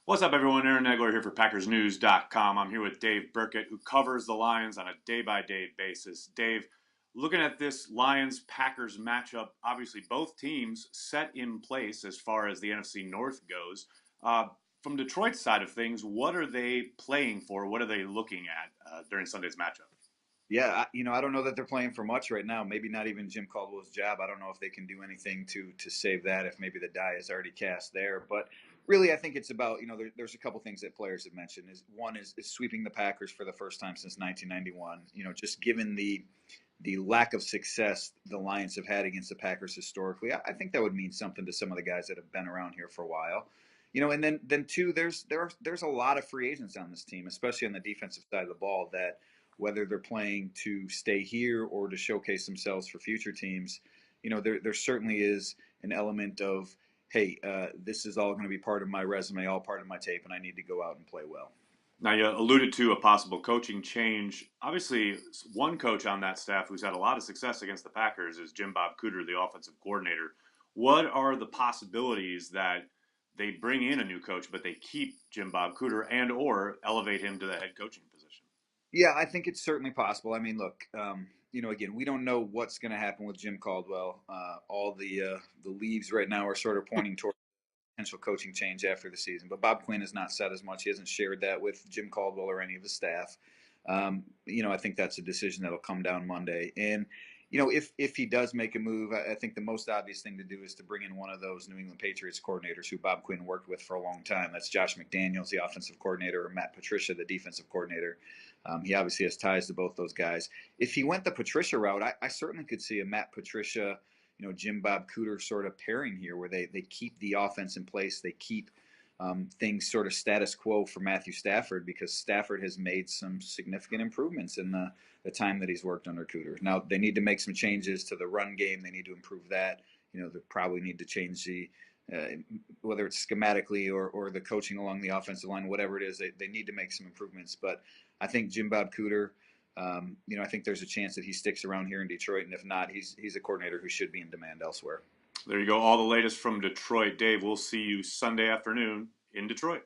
What's up, everyone? Aaron Nagler here for PackersNews.com. I'm here with Dave Birkett, who covers the Lions on a day-by-day basis. Dave, looking at this Lions-Packers matchup, obviously both teams set in place as far as the NFC North goes. From Detroit's side of things, what are they playing for? What are they looking at during Sunday's matchup? Yeah, I don't know that they're playing for much right now. Maybe not even Jim Caldwell's job. I don't know if they can do anything to save that. If maybe the die is already cast there, but really, I think it's about there's a couple things that players have mentioned. Is one is sweeping the Packers for the first time since 1991. Just given the lack of success the Lions have had against the Packers historically, I think that would mean something to some of the guys that have been around here for a while. And then two, there's a lot of free agents on this team, especially on the defensive side of the ball, that whether they're playing to stay here or to showcase themselves for future teams, there certainly is an element of, hey, this is all going to be part of my resume, all part of my tape, and I need to go out and play well. Now, you alluded to a possible coaching change. Obviously, one coach on that staff who's had a lot of success against the Packers is Jim Bob Cooter, the offensive coordinator. What are the possibilities that they bring in a new coach, but they keep Jim Bob Cooter and or elevate him to the head coaching position? Yeah, I think it's certainly possible. I mean, look, again, we don't know what's going to happen with Jim Caldwell. All the leaves right now are sort of pointing toward potential coaching change after the season. But Bob Quinn has not said as much. He hasn't shared that with Jim Caldwell or any of the staff. I think that's a decision that'll come down Monday. And if he does make a move, I think the most obvious thing to do is to bring in one of those New England Patriots coordinators who Bob Quinn worked with for a long time. That's Josh McDaniels, the offensive coordinator, or Matt Patricia, the defensive coordinator. He obviously has ties to both those guys. If he went the Patricia route, I certainly could see a Matt Patricia, Jim Bob Cooter sort of pairing here, where they keep the offense in place, they keep things sort of status quo for Matthew Stafford, because Stafford has made some significant improvements in the time that he's worked under Cooter. Now they need to make some changes to the run game. They need to improve that. They probably need to change the whether it's schematically or the coaching along the offensive line, whatever it is, they need to make some improvements. But I think Jim Bob Cooter, I think there's a chance that he sticks around here in Detroit, and if not, he's a coordinator who should be in demand elsewhere. There you go. All the latest from Detroit. Dave, we'll see you Sunday afternoon in Detroit.